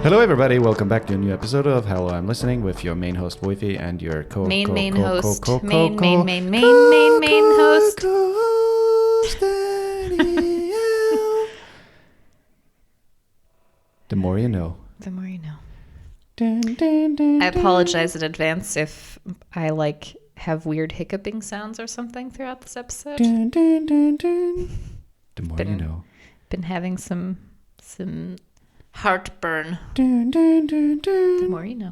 Hello, everybody. Welcome back to a new episode of Hello, I'm Listening with your main host, Woifi, and your main host. main host. The more you know. The more you know. Dun, dun, dun, I apologize in advance if I have weird hiccuping sounds or something throughout this episode. dun, dun, dun, dun. The more you know. Been having some heartburn. Dun, dun, dun, dun. The more you know.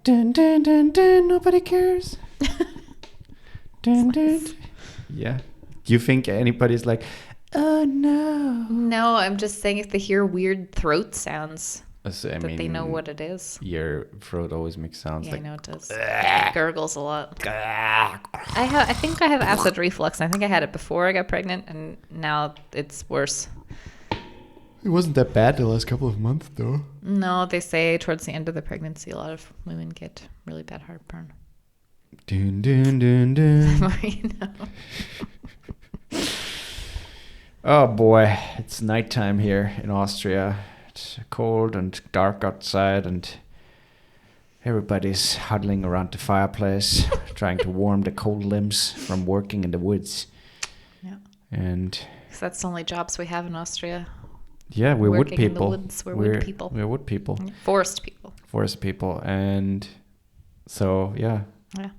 Dun, dun, dun, dun. Nobody cares. Dun, dun. Yeah. Do you think anybody's like, oh no? No, I'm just saying if they hear weird throat sounds, So, they know what it is. Your throat always makes sounds Yeah, like. I know it does. It gurgles a lot. I think I have acid reflux. I think I had it before I got pregnant, and now it's worse. It wasn't that bad the last couple of months, though. No, they say towards the end of the pregnancy, a lot of women get really bad heartburn. Dun, dun, dun, dun. The more you know. Oh boy, it's nighttime here in Austria. It's cold and dark outside, and everybody's huddling around the fireplace, trying to warm the cold limbs from working in the woods. Yeah. And 'cause that's the only jobs we have in Austria. yeah, we're wood Working in the people. woods, we're wood people. We're wood people. Forest people. Forest people. And so, yeah. Yeah.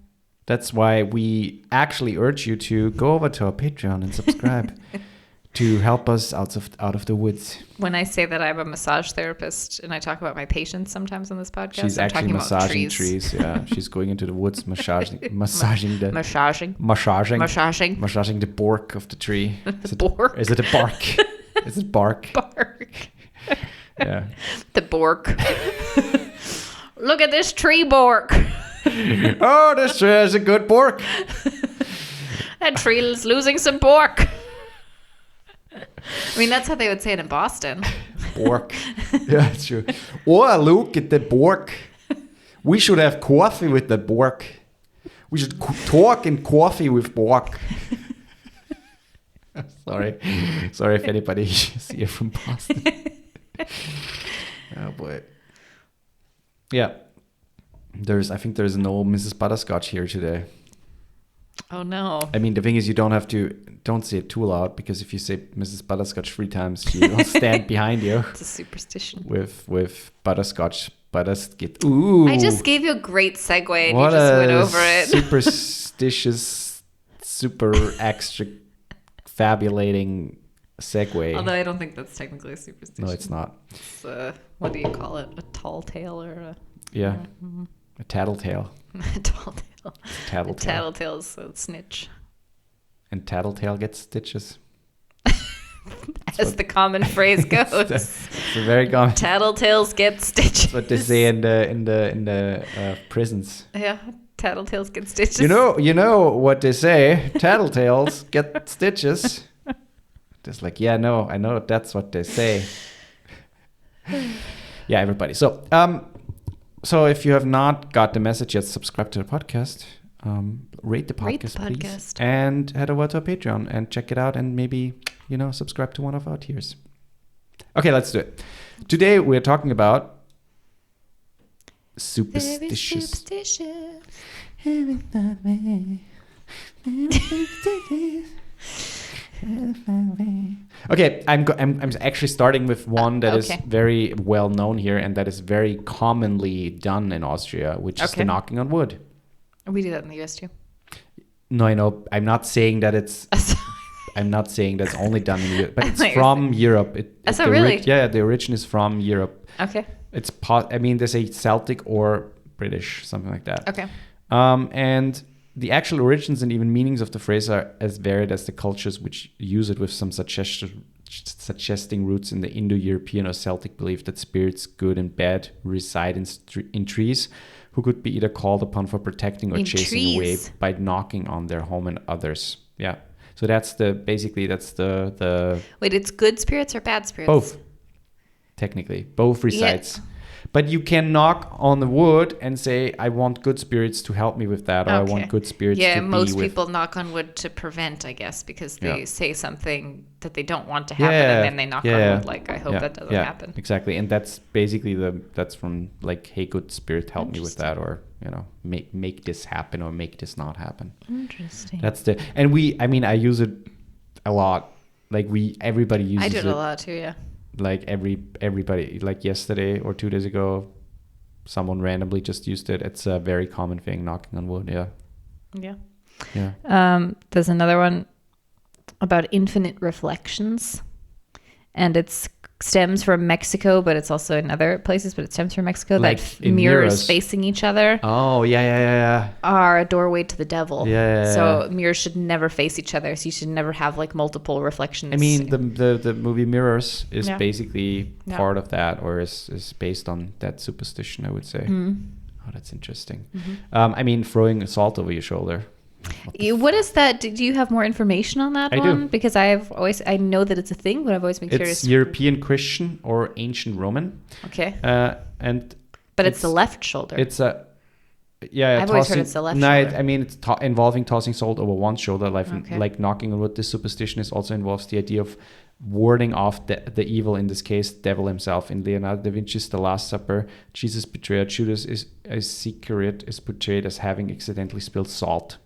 That's why we actually urge you to go over to our Patreon and subscribe to help us out of the woods. When I say that I'm a massage therapist and I talk about my patients sometimes on this podcast, She's I'm actually talking massaging about trees. Yeah, she's going into the woods, massaging the Massaging. bark of the tree. Bark? Is it a bark? Is it bark? Bark. Yeah. The bark. Look at this tree bark. Oh, this tree is a good bark. That tree is losing some bark. I mean, that's how they would say it in Boston. Bark. Yeah, it's true. Oh, look at the bark. We should have coffee with the bark. We should talk and coffee with bark. Sorry if anybody is here from Boston. Oh boy. Yeah. I think there's no Mrs. Butterscotch here today. Oh no. I mean, the thing is, don't say it too loud, because if you say Mrs. Butterscotch 3 times, she will stand behind you. It's a superstition. With butterscotch. Ooh. I just gave you a great segue and you just went over it. Superstitious, super extra fabulating segue. Although I don't think that's technically a superstition. No, it's not. It's what do you call it? A tall tale or a... Yeah. A tattletale. A tall tale. Tattletale. A tattletale's a snitch. And tattletale gets stitches. As the common phrase goes. It's a very common. Tattletales get stitches. That's what they say in the prisons. Yeah, tattletales get stitches. You know what they say. Tattletales get stitches. Just like, yeah, no, I know that's what they say. Yeah, everybody. So if you have not got the message yet, subscribe to the podcast. Rate the podcast, please. And head over to our Patreon and check it out, and maybe, subscribe to one of our tiers. Okay, let's do it. Today we're talking about superstitious. Okay, I'm actually starting with one that is very well known here, and that is very commonly done in Austria, which is the knocking on wood. We do that in the US too. No, I know. I'm not saying that it's. I'm not saying that's only done in Europe, but it's from Europe. Really? Yeah, the origin is from Europe. Okay. It's they say Celtic or British, something like that. Okay. And the actual origins and even meanings of the phrase are as varied as the cultures which use it, with some suggesting roots in the Indo-European or Celtic belief that spirits, good and bad, reside in trees, who could be either called upon for protecting or chasing away by knocking on their home and others. Yeah. So that's the Wait, it's good spirits or bad spirits? Both. Technically, both resides. But you can knock on the wood and say, I want good spirits to help me with that, or I want good spirits to be with. Yeah, most people knock on wood to prevent, I guess, because they say something that they don't want to happen, and then they knock on wood, like, I hope that doesn't happen. Exactly. And that's basically that's from like, hey, good spirit, help me with that, or, you know, make this happen or make this not happen. Interesting. I use it a lot. Like everybody uses it. I do it a lot too, yeah. Like everybody, like yesterday or 2 days ago, someone randomly just used it. It's a very common thing, knocking on wood. Yeah. There's another one about infinite reflections, and it stems from Mexico, but it's also in other places, but it stems from Mexico. Like that mirrors facing each other. Oh, yeah. Are a doorway to the devil. Yeah. So mirrors should never face each other. So you should never have like multiple reflections. I mean, the movie Mirrors is basically part of that, or is based on that superstition, I would say. Oh, that's interesting. I mean, throwing salt over your shoulder. What is that? Do you have more information on that one? Do. Because I know that it's a thing, but I've always been curious. It's European Christian or ancient Roman. Okay. But it's the left shoulder. It's I've always heard it's the left shoulder. I mean, it's involving tossing salt over one shoulder, like knocking on wood. This superstition also involves the idea of warding off the evil, in this case, devil himself. In Leonardo da Vinci's The Last Supper, Jesus' betrayer Judas Iscariot is portrayed as having accidentally spilled salt.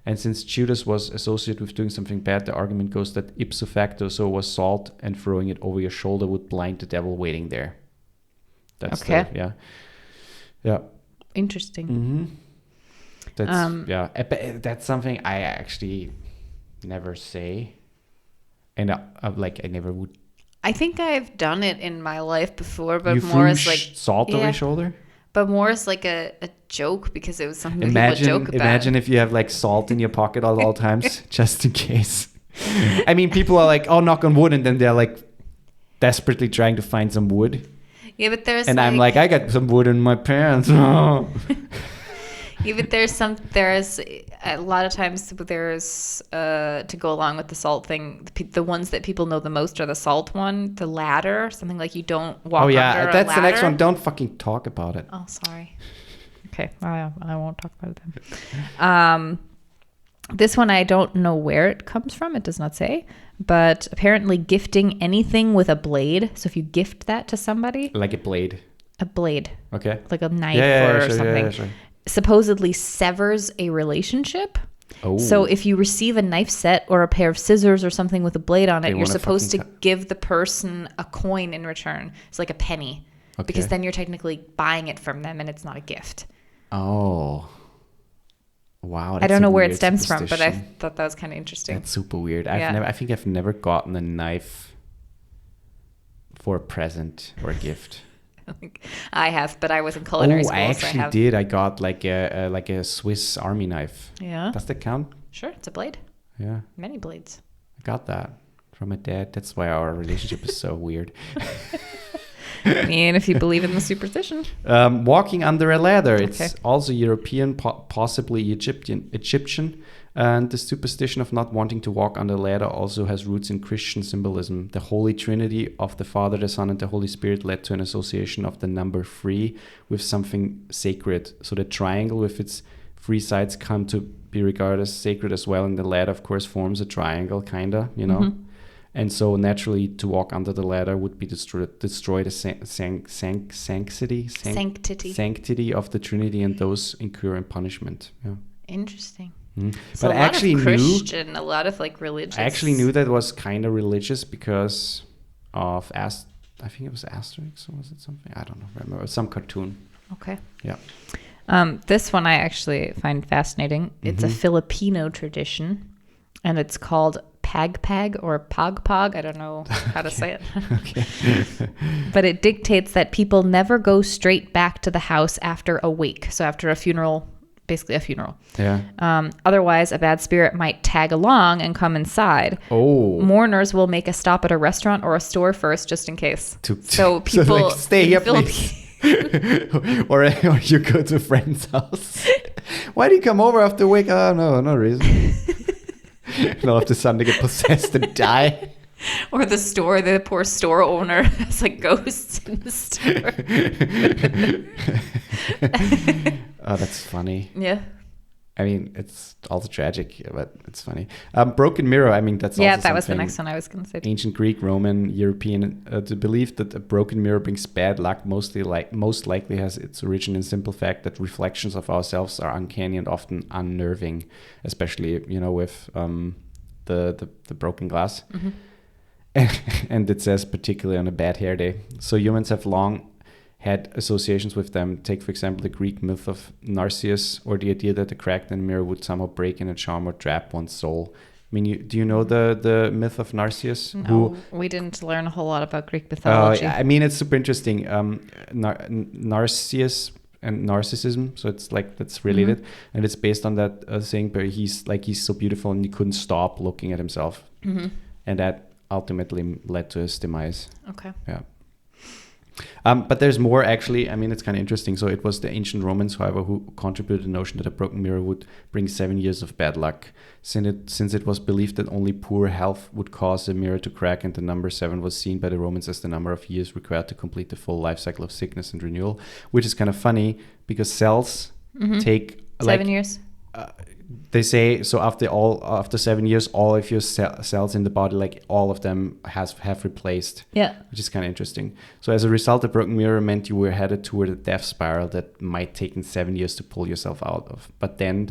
And since Judas was associated with doing something bad, the argument goes that ipso facto, so was salt, and throwing it over your shoulder would blind the devil waiting there. That's yeah. Interesting. That's that's something I actually never say, and I never would. I think I've done it in my life before, but you more as like salt over your shoulder. But more as like a joke, because it was something that people joke about. Imagine if you have like salt in your pocket at all times, just in case. I mean, people are like, oh, knock on wood, and then they're like desperately trying to find some wood. Yeah, but there's I'm like, I got some wood in my pants. Yeah, but there's a lot of times there's to go along with the salt thing. The ones that people know the most are the salt one, the ladder, something like you don't walk. Oh yeah, that's the next one. Don't fucking talk about it. Oh, sorry. Okay, I won't talk about it then. This one I don't know where it comes from. It does not say, but apparently gifting anything with a blade. So if you gift that to somebody, like a blade. Okay. Like a knife or something. Yeah, sure. Supposedly severs a relationship. Oh. So if you receive a knife set or a pair of scissors or something with a blade on it, you're supposed to give the person a coin in return. It's like a penny. Okay. Because then you're technically buying it from them and it's not a gift. Oh. Wow. I don't know where it stems from, but I thought that was kind of interesting. That's super weird. I think I've never gotten a knife for a present or a gift. I have, but I was in culinary school. I actually did. I got like a Swiss Army knife. Yeah. Does that count? Sure, it's a blade. Yeah. Many blades. I got that from my dad. That's why our relationship is so weird. I mean, if you believe in the superstition. Walking under a ladder. It's also European, possibly Egyptian. And the superstition of not wanting to walk under a ladder also has roots in Christian symbolism. The Holy Trinity of the Father, the Son, and the Holy Spirit led to an association of the number 3 with something sacred. So the triangle with its 3 sides come to be regarded as sacred as well. And the ladder, of course, forms a triangle, kind of, you know. Mm-hmm. And so naturally to walk under the ladder would be destroy the sanctity of the Trinity, and those incurring punishment. Yeah. Interesting. So but I actually knew a lot of like religious. I actually knew that was kind of religious because of I think it was Asterix, or was it something? I don't know. Remember some cartoon. Okay. Yeah. This one I actually find fascinating. It's a Filipino tradition, and it's called pagpag or pagpag. I don't know how to say it. Okay. But it dictates that people never go straight back to the house after a wake. So after a funeral. Basically a funeral. Yeah. Otherwise, a bad spirit might tag along and come inside. Oh. Mourners will make a stop at a restaurant or a store first, just in case. So people stay here, please. or you go to a friend's house. Why do you come over after a week? Oh no reason. And all of a sudden they get possessed and die. Or the poor store owner has like ghosts in the store. Oh, that's funny. Yeah. I mean, it's also tragic, but it's funny. Broken mirror, I mean, that's also that was the next one I was going to say. Ancient Greek, Roman, European, the belief that a broken mirror brings bad luck most likely has its origin in simple fact that reflections of ourselves are uncanny and often unnerving, especially, with the broken glass. Mm-hmm. And it says particularly on a bad hair day. So humans have long had associations with them. Take, for example, the Greek myth of Narcissus, or the idea that the crack in the mirror would somehow break in a charm or trap one's soul. I mean, do you know the myth of Narcissus? No, we didn't learn a whole lot about Greek mythology. I mean, it's super interesting. Narcissus and narcissism, so it's like that's related, and it's based on that thing where he's so beautiful and he couldn't stop looking at himself, and that ultimately led to his demise. Okay. Yeah. But there's more, actually. I mean, it's kind of interesting. So it was the ancient Romans, however, who contributed the notion that a broken mirror would bring 7 years of bad luck. Since it was believed that only poor health would cause a mirror to crack, and the number 7 was seen by the Romans as the number of years required to complete the full life cycle of sickness and renewal, which is kind of funny because cells take 7 years. They say so after 7 years, all of your cells in the body, like all of them, have replaced. Yeah, which is kind of interesting. So as a result, a broken mirror meant you were headed toward a death spiral that might take 7 years to pull yourself out of. But then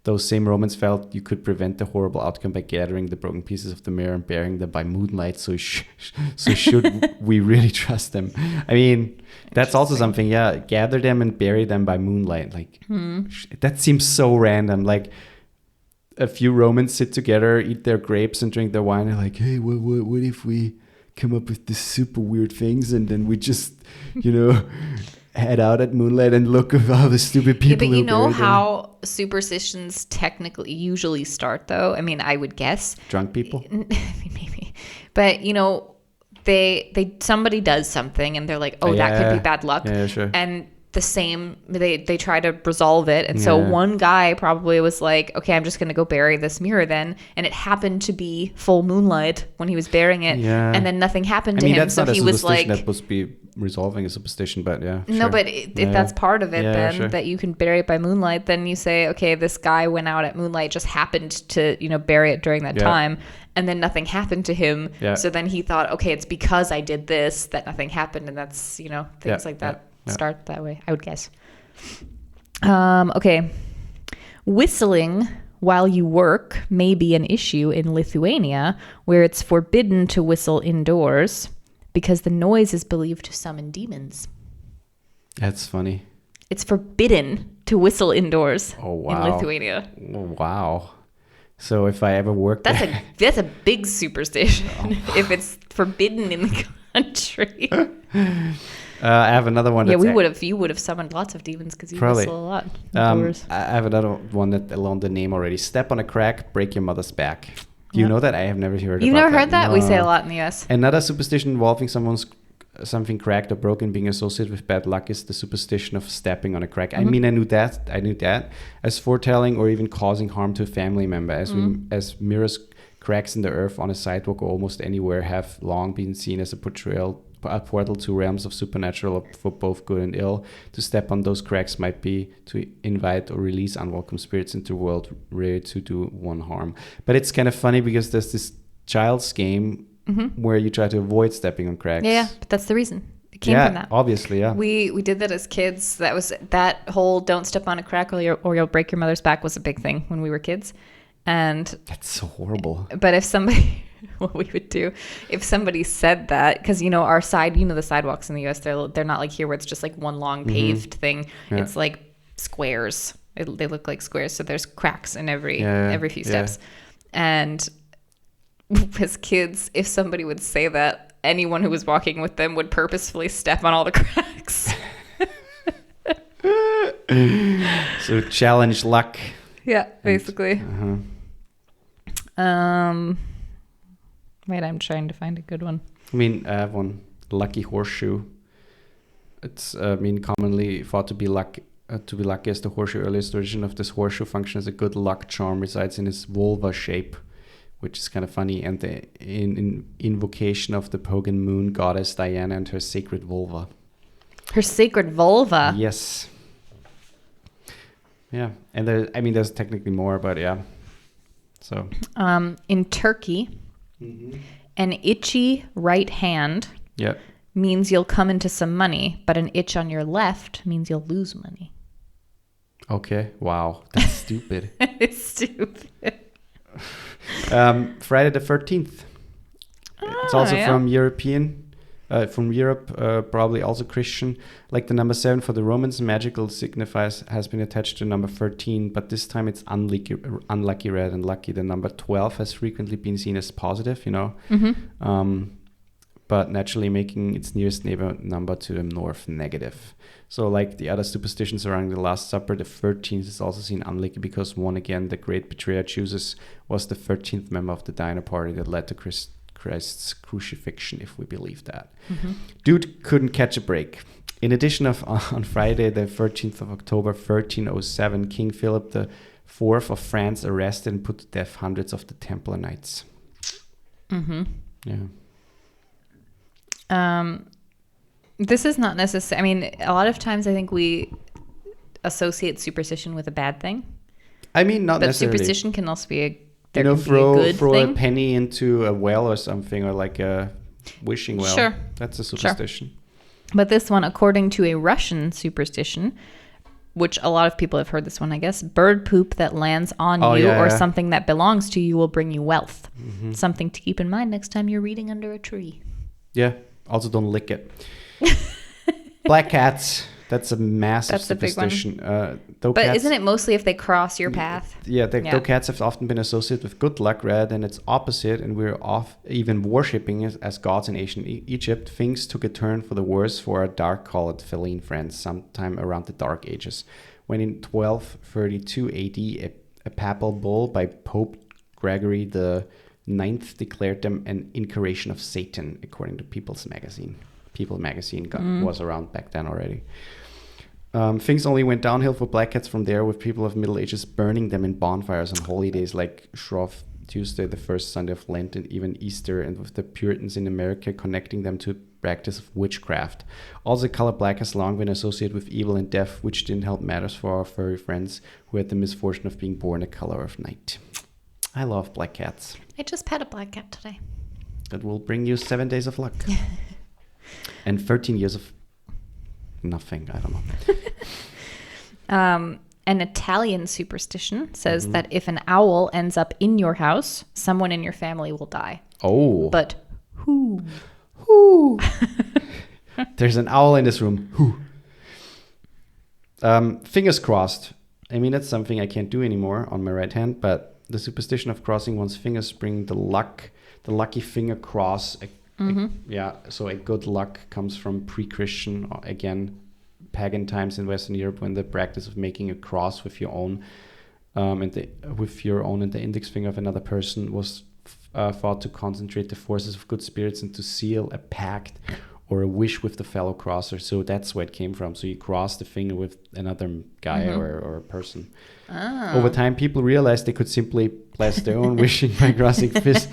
those same Romans felt you could prevent the horrible outcome by gathering the broken pieces of the mirror and burying them by moonlight. So should we really trust them? I mean, that's also something. Yeah, gather them and bury them by moonlight. Like that seems so random. Like a few Romans sit together, eat their grapes and drink their wine. And like, hey, what if we come up with these super weird things and then we just, head out at moonlight and look at all the stupid people. Yeah, but you know how superstitions technically usually start, though? I mean, I would guess. Drunk people? Maybe. But, they somebody does something and they're like, that could be bad luck. Yeah, sure. And the same, they try to resolve it. And so one guy probably was like, okay, I'm just going to go bury this mirror then. And it happened to be full moonlight when he was burying it. Yeah. And then nothing happened to him. That's so not he was like, that must be resolving a superstition, but yeah. No, but if that's part of it, then that you can bury it by moonlight, then you say, okay, this guy went out at moonlight, just happened to, bury it during that time. And then nothing happened to him. Yeah. So then he thought, okay, it's because I did this that nothing happened. And that's, things like that. Start that way, I would guess. Okay. Whistling while you work may be an issue in Lithuania, where it's forbidden to whistle indoors because the noise is believed to summon demons. That's funny. It's forbidden to whistle indoors in Lithuania. Oh, wow. So if I ever work that's a big superstition if it's forbidden in the country. I have another one. Yeah, you would have summoned lots of demons because you whistle a lot. I have another one that along the name already. Step on a crack, break your mother's back. Do you know that? I have never heard. You've never heard that? No. We say it a lot in the US. Another superstition involving something cracked or broken being associated with bad luck is the superstition of stepping on a crack. I mean, I knew that as foretelling or even causing harm to a family member, as mirrors, cracks in the earth on a sidewalk or almost anywhere have long been seen as a portal to realms of supernatural for both good and ill. To step on those cracks might be to invite or release unwelcome spirits into the world, ready to do one harm. But it's kind of funny because there's this child's game where you try to avoid stepping on cracks. Yeah, but that's the reason. It came from that. Obviously, yeah. We did that as kids. That whole don't step on a crack or you'll break your mother's back was a big thing when we were kids. And that's so horrible. But if somebody... what we would do if somebody said that, because our side, the sidewalks in the US, they're not like here where it's just like one long paved thing. It's like squares. They look like squares, so there's cracks in every few steps. And as kids, if somebody would say that, anyone who was walking with them would purposefully step on all the cracks. So challenge luck. Yeah, basically. Wait, I'm trying to find a good one. I mean, I have one. Lucky horseshoe. It's commonly thought to be lucky as the horseshoe. Earliest origin of this horseshoe function as a good luck charm resides in its vulva shape, which is kind of funny, and the in invocation of the pagan moon goddess Diana and her sacred vulva. Her sacred vulva? Yes. Yeah, and there's technically more, but yeah. So. In Turkey, an itchy right hand means you'll come into some money, but an itch on your left means you'll lose money. Okay, wow, that's stupid. It's stupid. Friday the 13th. It's also from Europe, probably also Christian. Like the number 7 for the Romans, magical signifies has been attached to number 13, but this time it's unlucky rather than lucky. The number 12 has frequently been seen as positive, but naturally making its nearest neighbor number to the north negative. So like the other superstitions surrounding the Last Supper, the 13th is also seen unlucky because one again, the great betrayer Judas was the 13th member of the dinner party that led to Christ's crucifixion, if we believe that. Dude couldn't catch a break. In addition, on Friday, the 13th of October, 1307, King Philip IV of France arrested and put to death hundreds of the Templar Knights. Yeah. This is not necessary. I mean, a lot of times I think we associate superstition with a bad thing. I mean, not necessarily. But superstition can also be a throw thing. A penny into a well or something, or like a wishing well. Sure. That's a superstition. Sure. But this one, according to a Russian superstition, which a lot of people have heard this one, I guess, bird poop that lands on you or something that belongs to you will bring you wealth. Something to keep in mind next time you're reading under a tree. Yeah. Also, don't lick it. Black cats. That's a massive superstition. But cats, isn't it mostly if they cross your path? Yeah, though cats have often been associated with good luck rather than its opposite, and we're even worshipping as gods in ancient Egypt. Things took a turn for the worse for our dark-colored feline friends sometime around the Dark Ages, when in 1232 AD, a papal bull by Pope Gregory the Ninth declared them an incarnation of Satan, according to People's Magazine. People magazine was around back then already. Things only went downhill for black cats from there, with people of Middle Ages burning them in bonfires on holy days like Shrove Tuesday, the first Sunday of Lent, and even Easter, and with the Puritans in America connecting them to practice of witchcraft. Also, the color black has long been associated with evil and death, which didn't help matters for our furry friends who had the misfortune of being born a color of night. I love black cats. I just pet a black cat today. That will bring you 7 days of luck. And 13 years of nothing. I don't know. An Italian superstition says that if an owl ends up in your house, someone in your family will die. Oh. But who? Who? There's an owl in this room. Who? Fingers crossed. I mean, that's something I can't do anymore on my right hand, but the superstition of crossing one's fingers bring the lucky finger cross. So a good luck comes from pre-Christian, again, pagan times in Western Europe, when the practice of making a cross with your own and the index finger of another person was thought to concentrate the forces of good spirits and to seal a pact or a wish with the fellow crosser. So that's where it came from. So you cross the finger with another guy or a person. Oh. Over time, people realized they could simply bless their own wishing by crossing fists.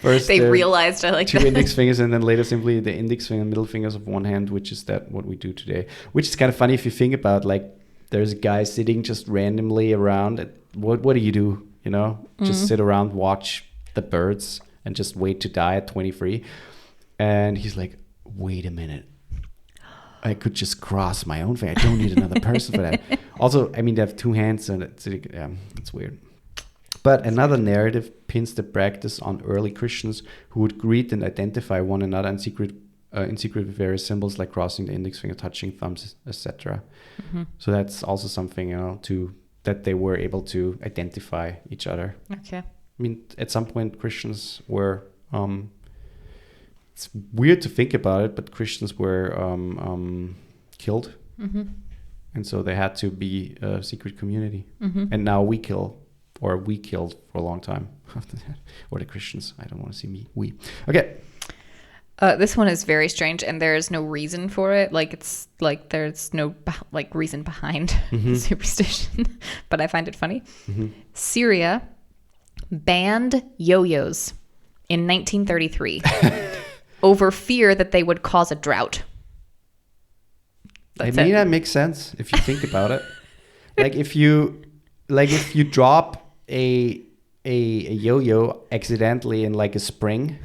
First, they realized I like two index fingers, and then later simply the index finger and middle fingers of one hand, which is what we do today. Which is kind of funny if you think about, like, there's a guy sitting just randomly around. What do you do? You know, just sit around, watch the birds, and just wait to die at 23. And he's like, wait a minute. I could just cross my own finger. I don't need another person for that. Also, I mean, they have two hands, and it's weird. But another narrative pins the practice on early Christians who would greet and identify one another in secret with various symbols like crossing the index finger, touching thumbs, etc. So that's also something, that they were able to identify each other. Okay. I mean, at some point, Christians were. It's weird to think about it, but Christians were killed. And so they had to be a secret community. And now we killed for a long time after that. Or the Christians. I don't want to see me. We. Okay. This one is very strange, and there is no reason for it. Like, it's like there's no reason behind the superstition, but I find it funny. Syria banned yo-yos in 1933 over fear that they would cause a drought. That makes sense if you think about it. If you drop a yo-yo accidentally in a spring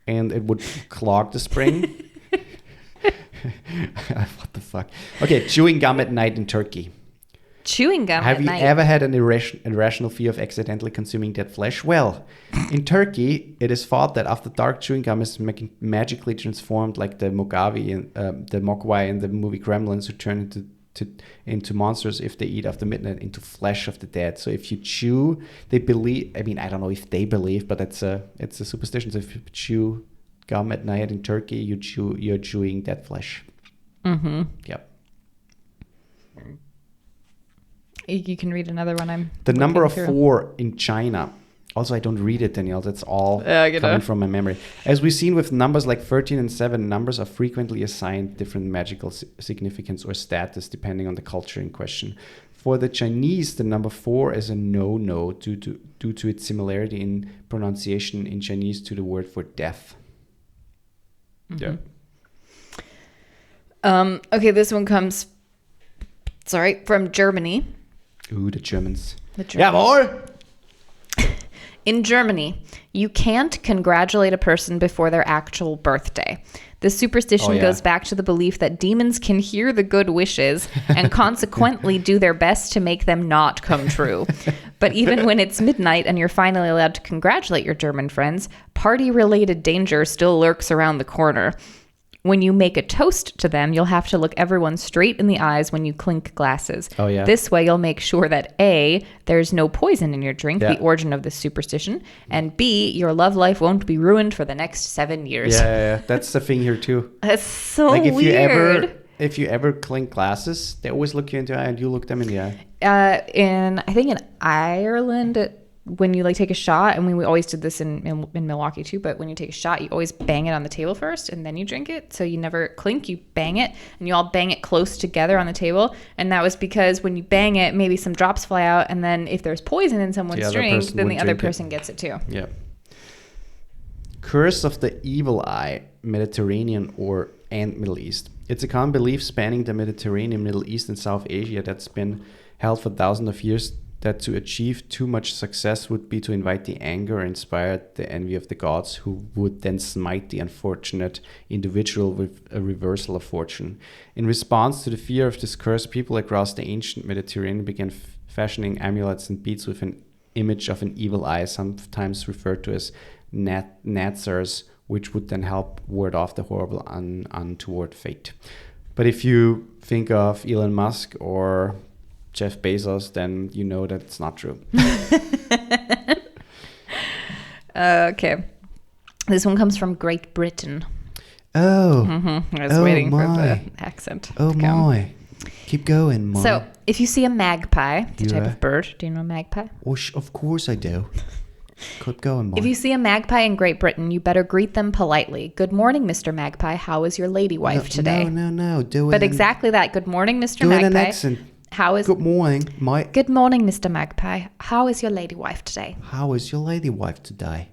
and it would clog the spring. What the fuck? Okay, chewing gum at night in Turkey. Chewing gum at night. Have you ever had an irrational fear of accidentally consuming dead flesh? Well, in Turkey, it is thought that after dark, chewing gum is magically transformed like the Mogwai in the movie Gremlins, who turn into monsters if they eat after midnight, into flesh of the dead. So if you chew, they believe, I don't know if they believe, but it's a superstition. So if you chew gum at night in Turkey, you're chewing dead flesh. Mm-hmm. Yep. You can read another one. The number of 4 in China. Also, I don't read it, Danielle. That's all coming from my memory. As we've seen with numbers like 13 and 7, numbers are frequently assigned different magical significance or status depending on the culture in question. For the Chinese, the number 4 is a no-no due to its similarity in pronunciation in Chinese to the word for death. Mm-hmm. Yeah. Okay, this one comes, from Germany. Ooh, the Germans. Jawohl! In Germany, you can't congratulate a person before their actual birthday. This superstition goes back to the belief that demons can hear the good wishes and consequently do their best to make them not come true. But even when it's midnight and you're finally allowed to congratulate your German friends, party-related danger still lurks around the corner. When you make a toast to them, you'll have to look everyone straight in the eyes when you clink glasses. Oh, yeah. This way, you'll make sure that A, there's no poison in your drink, the origin of this superstition, and B, your love life won't be ruined for the next 7 years. Yeah. That's the thing here, too. That's so weird. If you ever clink glasses, they always look you in the eye and you look them in the eye. I think in Ireland, when you take a shot, and we always did this in Milwaukee too, but when you take a shot, you always bang it on the table first and then you drink it. So you never clink, you bang it, and you all bang it close together on the table. And that was because when you bang it, maybe some drops fly out, and then if there's poison in someone's drink, then the other person gets it too. Yeah. Curse of the Evil Eye, Mediterranean and Middle East. It's a common belief spanning the Mediterranean, Middle East, and South Asia that's been held for thousands of years, that to achieve too much success would be to invite the anger or inspire the envy of the gods, who would then smite the unfortunate individual with a reversal of fortune. In response to the fear of this curse, people across the ancient Mediterranean began fashioning amulets and beads with an image of an evil eye, sometimes referred to as natsars, which would then help ward off the horrible untoward fate. But if you think of Elon Musk or Jeff Bezos, then you know that it's not true. Okay. This one comes from Great Britain. Oh. Mm-hmm. I was waiting for the accent to come. My. Keep going, my. So, if you see a magpie, it's a type of bird. Do you know a magpie? Oh, of course I do. Keep going, my. If you see a magpie in Great Britain, you better greet them politely. Good morning, Mr. Magpie. How is your lady wife today? No. Do it. But exactly that. Good morning, Mr. Magpie. Do it in an accent. Good morning, Mike. Good morning, Mr. Magpie. How is your lady wife today? How is your lady wife today?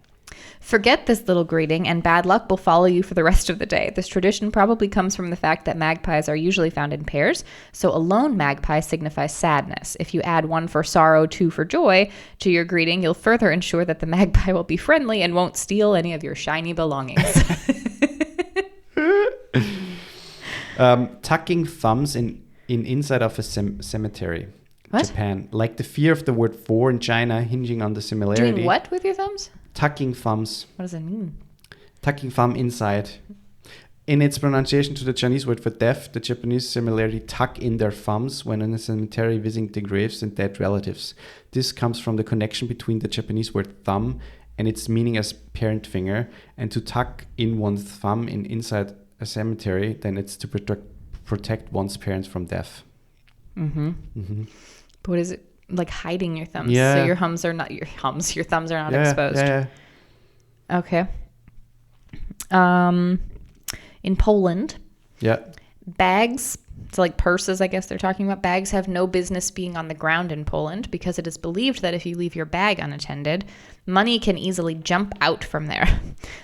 Forget this little greeting and bad luck will follow you for the rest of the day. This tradition probably comes from the fact that magpies are usually found in pairs, so a lone magpie signifies sadness. If you add 1 for sorrow, 2 for joy to your greeting, you'll further ensure that the magpie will be friendly and won't steal any of your shiny belongings. Tucking thumbs in inside of a cemetery. What? Japan. Like the fear of the word 4 in China, hinging on the similarity. Doing what with your thumbs? Tucking thumbs. What does it mean? Tucking thumb inside. In its pronunciation to the Chinese word for death, the Japanese similarly tuck in their thumbs when in a cemetery visiting the graves and dead relatives. This comes from the connection between the Japanese word thumb and its meaning as parent finger, and to tuck in one's thumb inside a cemetery, then it's to protect one's parents from death. Mm-hmm. Mm-hmm. But what is it? Like hiding your thumbs. Yeah. So your thumbs are not exposed. Yeah. Okay. In Poland, Bags, so like purses, I guess they're talking about. Bags have no business being on the ground in Poland because it is believed that if you leave your bag unattended, money can easily jump out from there.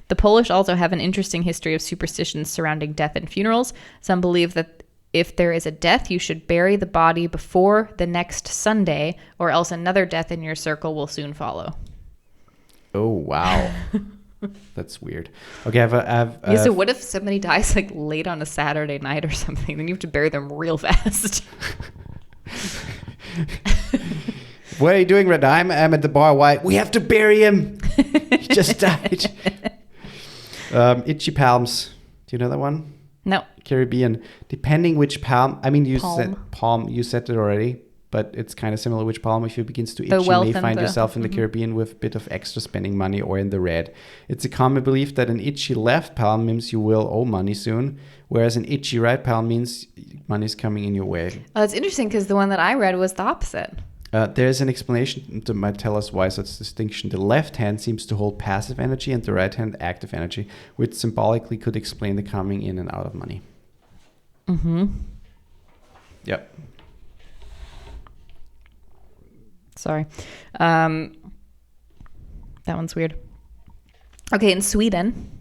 The Polish also have an interesting history of superstitions surrounding death and funerals. Some believe that if there is a death, you should bury the body before the next Sunday, or else another death in your circle will soon follow. Oh, wow. That's weird. Okay, so what if somebody dies like late on a Saturday night or something? Then you have to bury them real fast. What are you doing right now? I'm at the bar. Why? We have to bury him. He just died. Itchy palms. Do you know that one? No. Caribbean. Depending which palm. I mean, said palm. You said it already. But it's kind of similar which palm. If it begins to itch, you may find yourself in the Caribbean with a bit of extra spending money or in the red. It's a common belief that an itchy left palm means you will owe money soon, whereas an itchy right palm means money's coming in your way. Oh, it's interesting because the one that I read was the opposite. There's an explanation that might tell us why such distinction. The left hand seems to hold passive energy and the right hand active energy, which symbolically could explain the coming in and out of money. Mm-hmm. Yep. Sorry. That one's weird. Okay, in Sweden.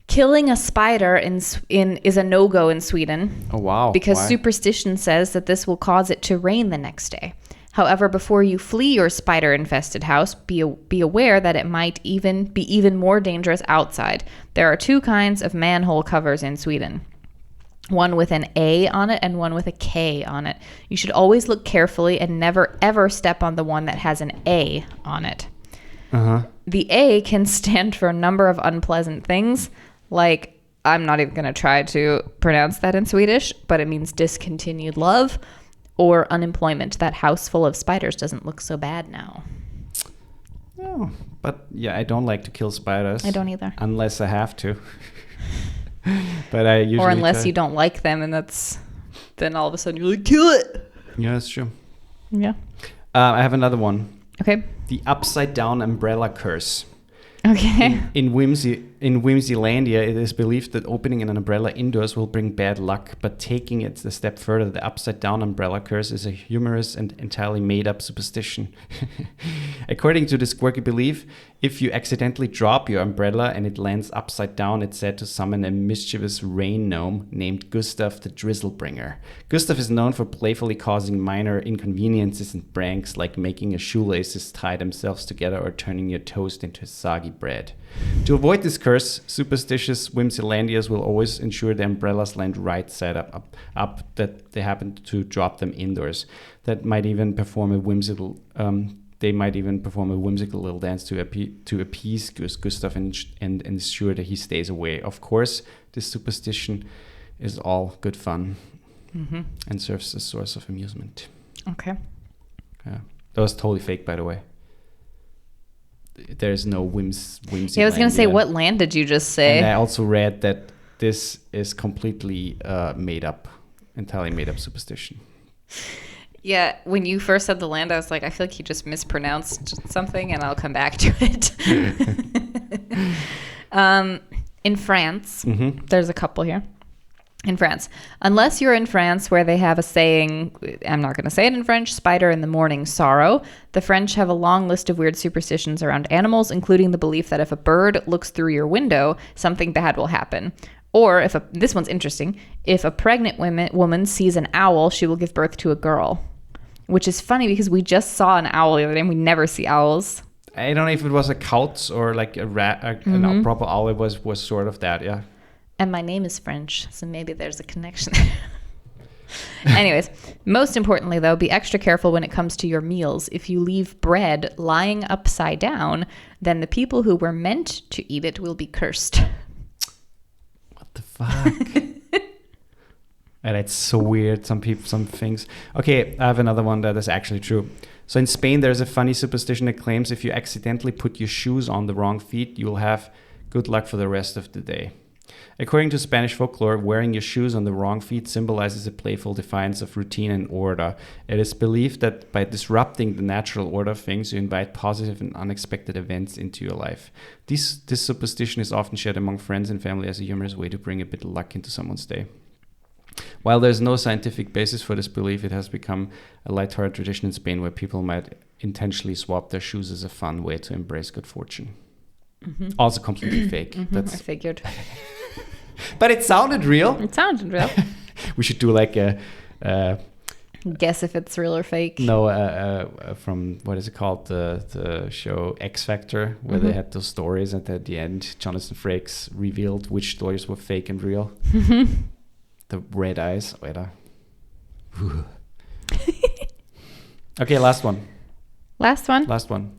Killing a spider is a no-go in Sweden. Oh, wow. Because superstition says that this will cause it to rain the next day. However, before you flee your spider-infested house, be aware that it might be even more dangerous outside. There are two kinds of manhole covers in Sweden. One with an A on it and one with a K on it. You should always look carefully and never ever step on the one that has an A on it. Uh-huh. The A can stand for a number of unpleasant things, like, I'm not even going to try to pronounce that in Swedish, but it means discontinued love or unemployment. That house full of spiders doesn't look so bad now. Oh, but yeah, I don't like to kill spiders. I don't either. Unless I have to. But I usually or unless you don't like them, and then all of a sudden you're like, kill it. Yeah, that's true. Yeah. I have another one. Okay. The upside down umbrella curse. Okay. In Whimsylandia, it is believed that opening an umbrella indoors will bring bad luck, but taking it a step further, the upside-down umbrella curse is a humorous and entirely made-up superstition. According to this quirky belief, if you accidentally drop your umbrella and it lands upside down, it's said to summon a mischievous rain gnome named Gustav the Drizzlebringer. Gustav is known for playfully causing minor inconveniences and pranks, like making your shoelaces tie themselves together or turning your toast into soggy bread. To avoid this curse, superstitious Whimsylandias will always ensure the umbrellas land right side up, that they happen to drop them indoors. That might even perform a whimsical little dance to appease Gustav and ensure that he stays away. Of course, this superstition is all good fun and serves as a source of amusement. Okay. Yeah, that was totally fake, by the way. There's no whimsy. Yeah, I was going to say, what land did you just say? And I also read that this is completely entirely made up superstition. Yeah, when you first said the land, I was like, I feel like you just mispronounced something, and I'll come back to it. In France, there's a couple here. In France, unless you're in France where they have a saying, I'm not going to say it in French, spider in the morning, sorrow. The French have a long list of weird superstitions around animals, including the belief that if a bird looks through your window, something bad will happen. Or this one's interesting, if a pregnant woman sees an owl, she will give birth to a girl. Which is funny because we just saw an owl the other day and we never see owls. I don't know if it was a cout or like a rat, a proper owl. It was sort of that, yeah. And my name is French, so maybe there's a connection there. Anyways, most importantly, though, be extra careful when it comes to your meals. If you leave bread lying upside down, then the people who were meant to eat it will be cursed. What the fuck? And it's so weird, some things. Okay, I have another one that is actually true. So in Spain, there's a funny superstition that claims if you accidentally put your shoes on the wrong feet, you will have good luck for the rest of the day. According to Spanish folklore, wearing your shoes on the wrong feet symbolizes a playful defiance of routine and order. It is believed that by disrupting the natural order of things, you invite positive and unexpected events into your life. This superstition is often shared among friends and family as a humorous way to bring a bit of luck into someone's day. While there's no scientific basis for this belief, it has become a lighthearted tradition in Spain where people might intentionally swap their shoes as a fun way to embrace good fortune. Mm-hmm. Also completely fake. I figured. But it sounded real. It sounded real. We should do like a... guess if it's real or fake. No, from, what is it called? The show X Factor, where they had those stories, and at the end, Jonathan Frakes revealed which stories were fake and real. The red eyes. Okay, last one. Last one? Last one.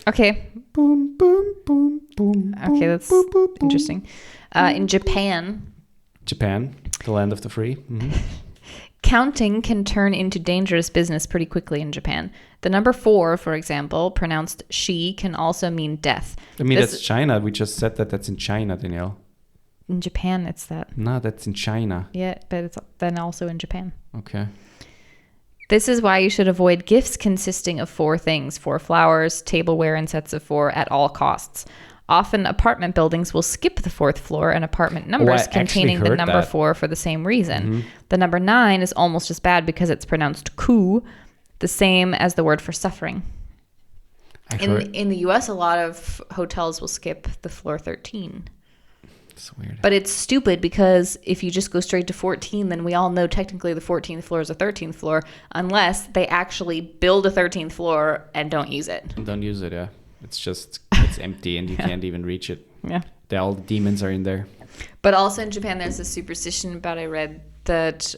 Okay. Boom, boom, boom, boom. Okay, that's interesting. In Japan, the land of the free. Mm-hmm. Counting can turn into dangerous business pretty quickly in Japan. The number 4, for example, pronounced she, can also mean death. I mean, that's China. We just said that's in China, Danielle. In Japan, it's that. No, that's in China. Yeah, but it's then also in Japan. Okay. This is why you should avoid gifts consisting of 4 things: 4 flowers, tableware, and sets of 4 at all costs. Often, apartment buildings will skip the 4th floor and apartment numbers containing the number 4 for the same reason. Mm-hmm. The number 9 is almost as bad because it's pronounced ku, the same as the word for suffering. In the U.S., a lot of hotels will skip the floor 13. It's weird. But it's stupid because if you just go straight to 14, then we all know technically the 14th floor is a 13th floor, unless they actually build a 13th floor and don't use it. Don't use it, yeah. It's empty and you can't even reach it. Yeah. All the demons are in there. But also in Japan, there's a superstition about, I read, that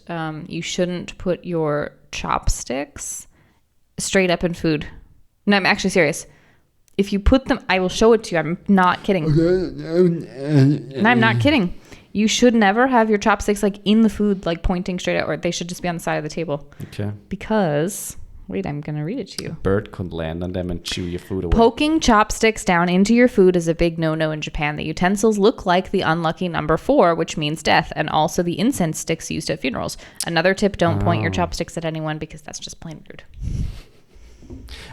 you shouldn't put your chopsticks straight up in food. No, I'm actually serious. If you put them, I will show it to you. I'm not kidding. No, I'm not kidding. You should never have your chopsticks like in the food, like pointing straight out, or they should just be on the side of the table. Okay. Because, wait, I'm going to read it to you. A bird could land on them and chew your food away. Poking chopsticks down into your food is a big no-no in Japan. The utensils look like the unlucky number 4, which means death, and also the incense sticks used at funerals. Another tip, don't point your chopsticks at anyone because that's just plain rude.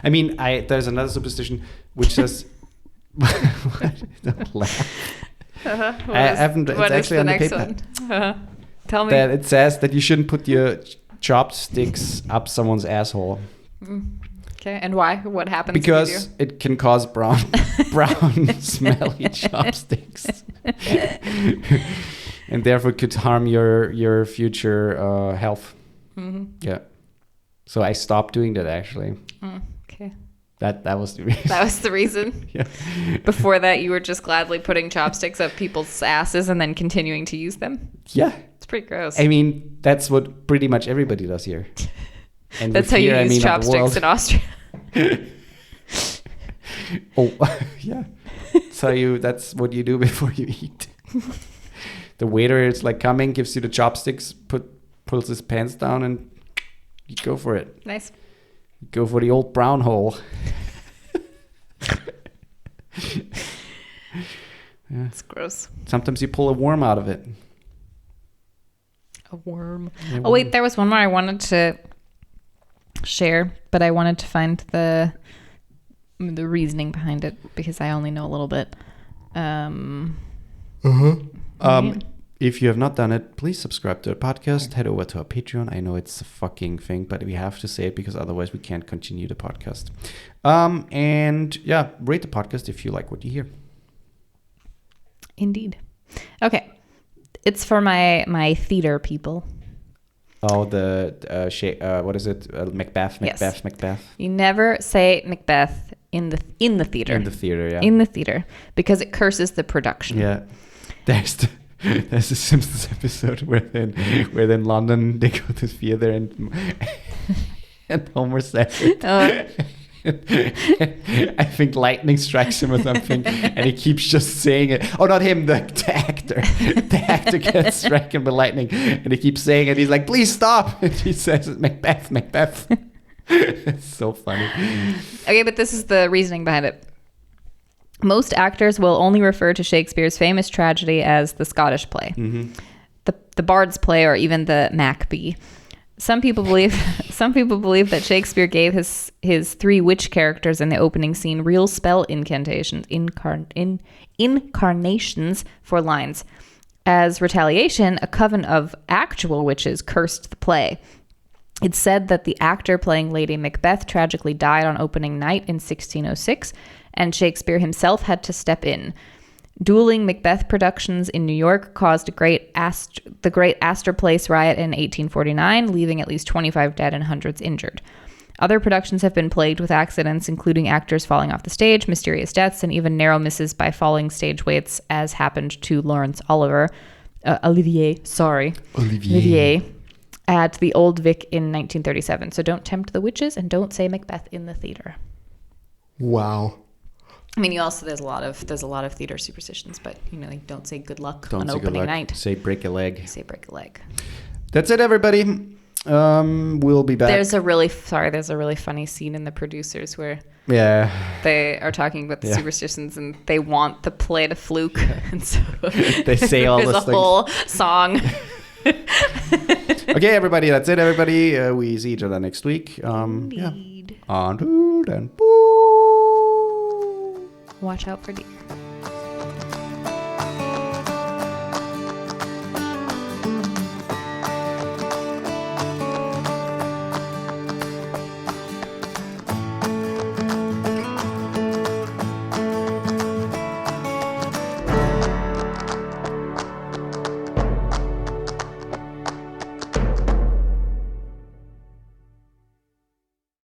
I mean, there's another superstition which says... Don't laugh. It's actually on the paper. Tell me. That it says that you shouldn't put your chopsticks up someone's asshole. Okay, and why? What happens? Because it can cause brown, smelly chopsticks, and therefore could harm your future health. Mm-hmm. Yeah. So I stopped doing that actually. Okay. That was the reason. That was the reason? Yeah. Before that, you were just gladly putting chopsticks up people's asses and then continuing to use them? Yeah. It's pretty gross. I mean, that's what pretty much everybody does here. And that's how you use chopsticks in Austria. Oh, yeah. So that's what you do before you eat. The waiter is like coming, gives you the chopsticks, pulls his pants down, and you go for it. Nice. Go for the old brown hole. Yeah. It's gross. Sometimes you pull a worm out of it. A worm. Oh, wait, there was one more I wanted to share, but I wanted to find the reasoning behind it because I only know a little bit. If you have not done it, please subscribe to the podcast. Head over to our Patreon. I know it's a fucking thing, but we have to say it because otherwise we can't continue the podcast. And yeah, rate the podcast if you like what you hear. Indeed. Okay. It's for my theater people. Oh, what is it? Macbeth. Yes. Macbeth. You never say Macbeth in the theater. In the theater, yeah. In the theater, because it curses the production. Yeah. There's a Simpsons episode where in London they go to theater and Homer says it. I think lightning strikes him or something, and he keeps just saying it. Oh, not him, the actor. The actor gets stricken by lightning, and he keeps saying it. He's like, "Please stop!" And he says, "Macbeth, Macbeth." It's so funny. Okay, but this is the reasoning behind it. Most actors will only refer to Shakespeare's famous tragedy as the Scottish play, the Bard's play, or even the Macbeth. Some people believe that Shakespeare gave his three witch characters in the opening scene real spell incantations, incarnations for lines. As retaliation, a coven of actual witches cursed the play. It's said that the actor playing Lady Macbeth tragically died on opening night in 1606, and Shakespeare himself had to step in. Dueling Macbeth productions in New York caused the Great Astor Place riot in 1849, leaving at least 25 dead and hundreds injured. Other productions have been plagued with accidents, including actors falling off the stage, mysterious deaths, and even narrow misses by falling stage weights, as happened to Laurence Olivier at the Old Vic in 1937. So don't tempt the witches and don't say Macbeth in the theater. Wow. I mean, there's a lot of theater superstitions, but like don't say good luck on opening night. Say break a leg. That's it, everybody. We'll be back. There's a really funny scene in The Producers where they are talking about the superstitions and they want the play to fluke, and so they say all this things. There's a whole song. Okay, everybody, that's it, everybody. We see each other next week. Indeed. And boo. Watch out for deer.